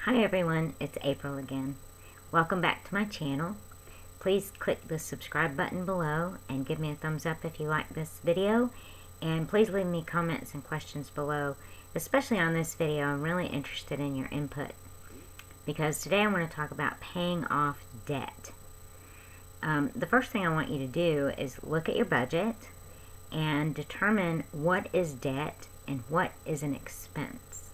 Hi everyone, it's April again. Welcome back to my channel. Please click the subscribe button below and give me a thumbs up if you like this video. And please leave me comments and questions below, especially on this video. I'm really interested in your input because today I want to talk about paying off debt. The first thing I want you to do is look at your budget and determine what is debt and what is an expense.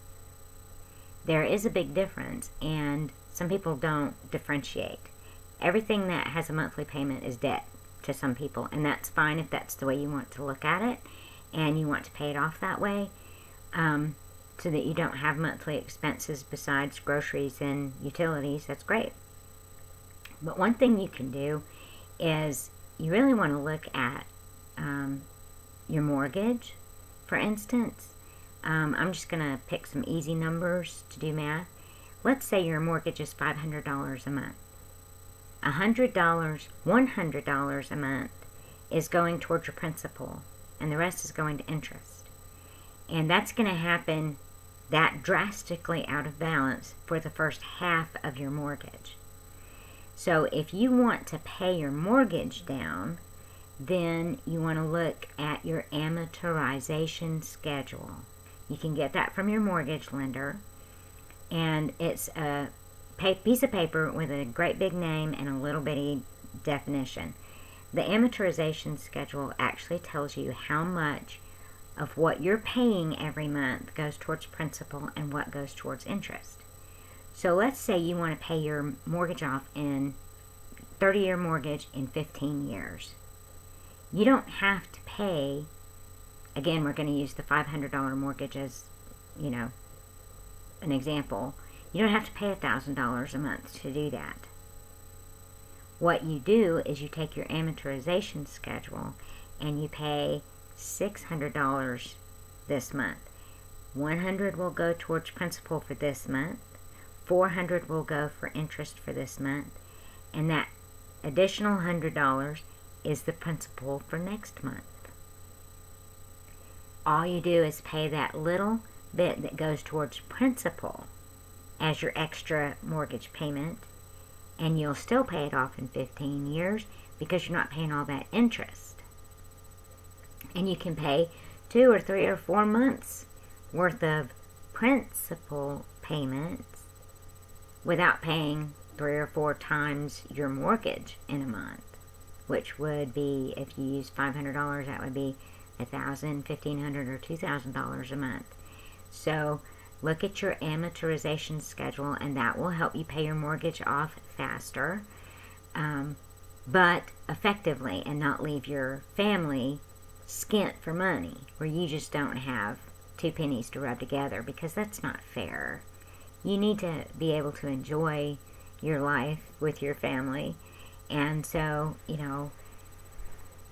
There is a big difference, and some people don't differentiate. Everything that has a monthly payment is debt to some people, and that's fine if that's the way you want to look at it and you want to pay it off that way, so that you don't have monthly expenses besides groceries and utilities. That's great. But one thing you can do is you really want to look at your mortgage, for instance. I'm just going to pick some easy numbers to do math. Let's say your mortgage is $500 a month. $100 a month is going towards your principal, and the rest is going to interest. And that's going to happen that drastically out of balance for the first half of your mortgage. So if you want to pay your mortgage down, then you want to look at your amortization schedule. You can get that from your mortgage lender, and it's a piece of paper with a great big name and a little bitty definition. The amortization schedule actually tells you how much of what you're paying every month goes towards principal and what goes towards interest. So let's say you want to pay your mortgage off in 30-year mortgage in 15 years. You don't have to pay. Again, we're going to use the $500 mortgage as, an example. You don't have to pay $1,000 a month to do that. What you do is you take your amortization schedule and you pay $600 this month. $100 will go towards principal for this month. $400 will go for interest for this month. And that additional $100 is the principal for next month. All you do is pay that little bit that goes towards principal as your extra mortgage payment, and you'll still pay it off in 15 years because you're not paying all that interest. And you can pay 2 or 3 or 4 months worth of principal payments without paying 3 or 4 times your mortgage in a month, which would be, if you use $500, that would be $1,000, $1,500, or $2,000 a month. So look at your amortization schedule, and that will help you pay your mortgage off faster, but effectively, and not leave your family skint for money where you just don't have 2 pennies to rub together, because that's not fair. You need to be able to enjoy your life with your family, and so,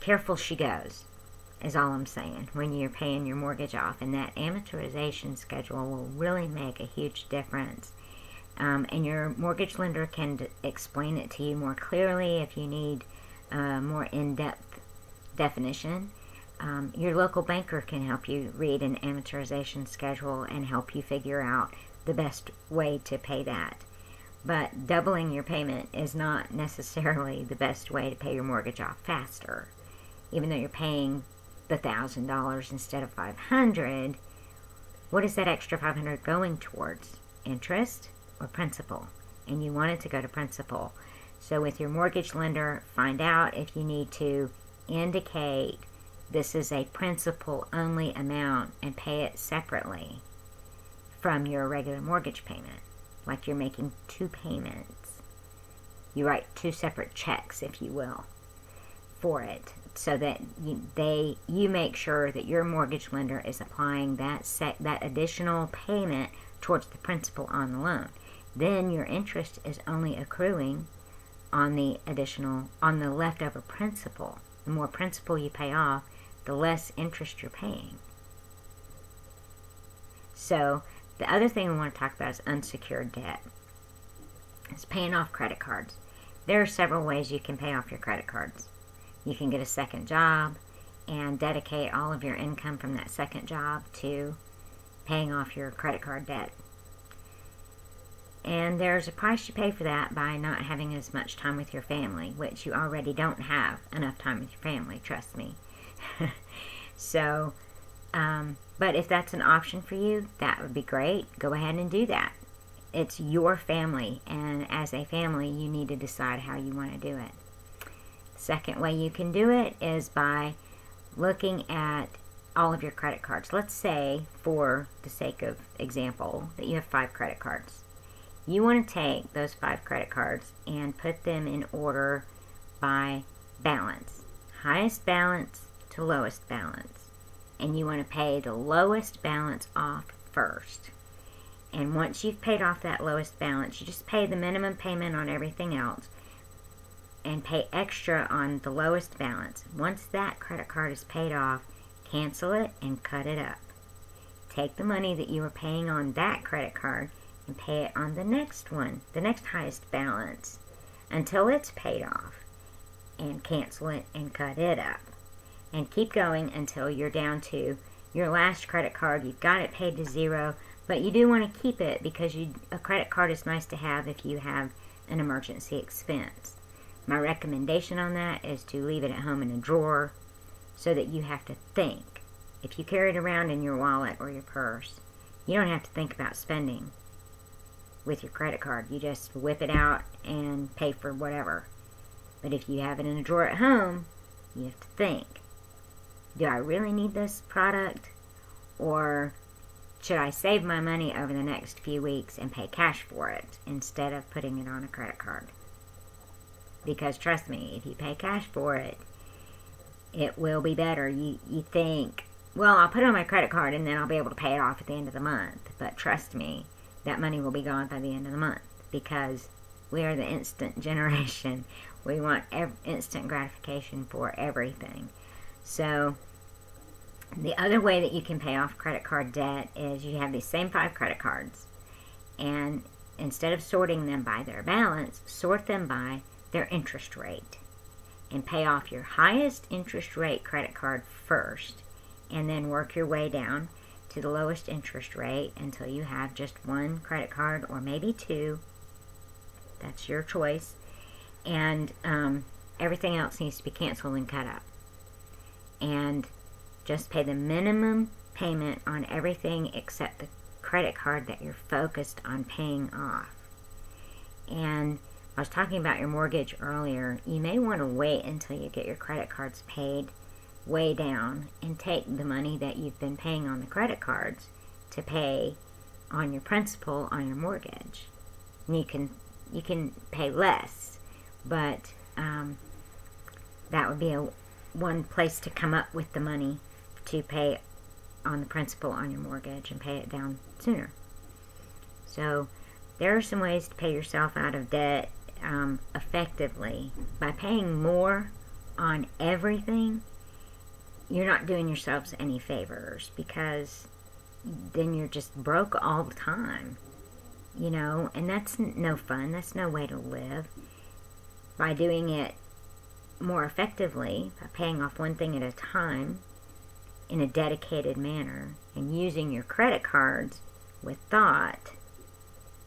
careful she goes is all I'm saying when you're paying your mortgage off. And that amortization schedule will really make a huge difference. And your mortgage lender can explain it to you more clearly if you need more in-depth definition. Your local banker can help you read an amortization schedule and help you figure out the best way to pay that. But doubling your payment is not necessarily the best way to pay your mortgage off faster. Even though you're paying the $1,000 instead of $500, what is that extra $500 going towards? Interest or principal? And you want it to go to principal. So with your mortgage lender, find out if you need to indicate this is a principal only amount and pay it separately from your regular mortgage payment. Like you're making 2 payments. You write 2 separate checks, if you will, for it, so that you make sure that your mortgage lender is applying that additional payment towards the principal on the loan. Then your interest is only accruing on the leftover principal. The more principal you pay off, the less interest you're paying. So the other thing we want to talk about is unsecured debt. It's paying off credit cards. There are several ways you can pay off your credit cards. You can get a second job and dedicate all of your income from that second job to paying off your credit card debt. And there's a price you pay for that by not having as much time with your family, which you already don't have enough time with your family, trust me. So, but if that's an option for you, that would be great. Go ahead and do that. It's your family, and as a family, you need to decide how you want to do it. Second way you can do it is by looking at all of your credit cards. Let's say, for the sake of example, that you have 5 credit cards. You want to take those 5 credit cards and put them in order by balance. Highest balance to lowest balance. And you want to pay the lowest balance off first. And once you've paid off that lowest balance, you just pay the minimum payment on everything else and pay extra on the lowest balance. Once that credit card is paid off, cancel it and cut it up. Take the money that you were paying on that credit card and pay it on the next one, the next highest balance, until it's paid off, and cancel it and cut it up. And keep going until you're down to your last credit card. You've got it paid to 0, but you do want to keep it because a credit card is nice to have if you have an emergency expense. My recommendation on that is to leave it at home in a drawer so that you have to think. If you carry it around in your wallet or your purse, you don't have to think about spending with your credit card. You just whip it out and pay for whatever. But if you have it in a drawer at home, you have to think, do I really need this product? Or should I save my money over the next few weeks and pay cash for it instead of putting it on a credit card? Because trust me, if you pay cash for it, it will be better. You think, well, I'll put it on my credit card and then I'll be able to pay it off at the end of the month. But trust me, that money will be gone by the end of the month because we are the instant generation. We want instant gratification for everything. So the other way that you can pay off credit card debt is you have these same 5 credit cards, and instead of sorting them by their balance, sort them by their interest rate and pay off your highest interest rate credit card first, and then work your way down to the lowest interest rate until you have just 1 credit card or maybe 2. That's your choice. And everything else needs to be canceled and cut up. And just pay the minimum payment on everything except the credit card that you're focused on paying off. And I was talking about your mortgage earlier. You may want to wait until you get your credit cards paid way down and take the money that you've been paying on the credit cards to pay on your principal on your mortgage. And you can pay less, but that would be one place to come up with the money to pay on the principal on your mortgage and pay it down sooner. So there are some ways to pay yourself out of debt effectively. By paying more on everything, you're not doing yourselves any favors, because then you're just broke all the time, and that's no fun. That's no way to live. By doing it more effectively, by paying off one thing at a time in a dedicated manner and using your credit cards with thought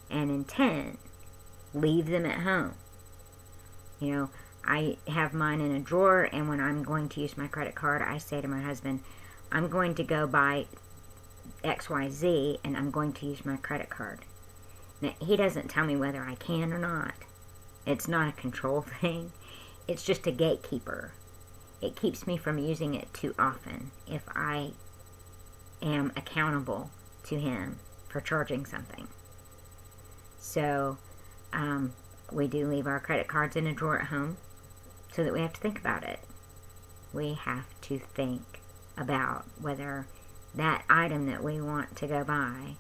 and intent, leave them at home. I have mine in a drawer, and when I'm going to use my credit card, I say to my husband, I'm going to go buy XYZ and I'm going to use my credit card. Now, he doesn't tell me whether I can or not. It's not a control thing. It's just a gatekeeper. It keeps me from using it too often if I am accountable to him for charging something. So, we do leave our credit cards in a drawer at home so that we have to think about it. We have to think about whether that item that we want to go buy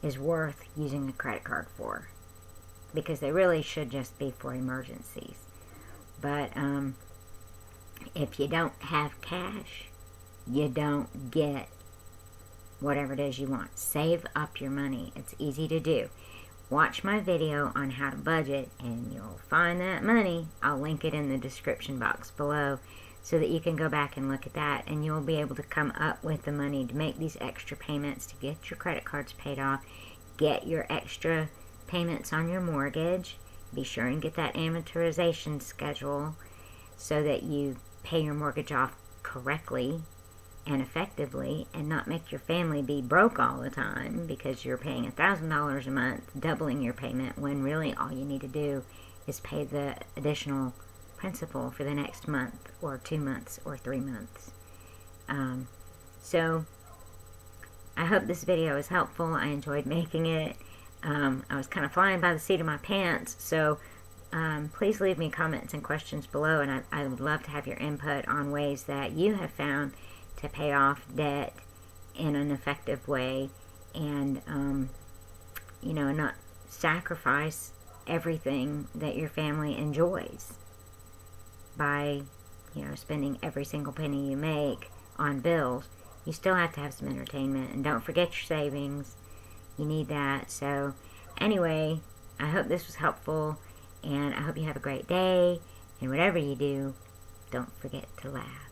is worth using a credit card for, because they really should just be for emergencies. But if you don't have cash, you don't get whatever it is you want. Save up your money. It's easy to do. Watch my video on how to budget and you'll find that money. I'll link it in the description box below so that you can go back and look at that, and you'll be able to come up with the money to make these extra payments, to get your credit cards paid off, get your extra payments on your mortgage. Be sure and get that amortization schedule so that you pay your mortgage off correctly and effectively, and not make your family be broke all the time because you're paying $1,000 a month, doubling your payment, when really all you need to do is pay the additional principal for the next month or 2 months or 3 months. So I hope this video is helpful. I enjoyed making it. I was kind of flying by the seat of my pants, so please leave me comments and questions below, and I would love to have your input on ways that you have found to pay off debt in an effective way, and not sacrifice everything that your family enjoys by spending every single penny you make on bills. You still have to have some entertainment, and don't forget your savings. You need that. So anyway, I hope this was helpful, and I hope you have a great day, and whatever you do, don't forget to laugh.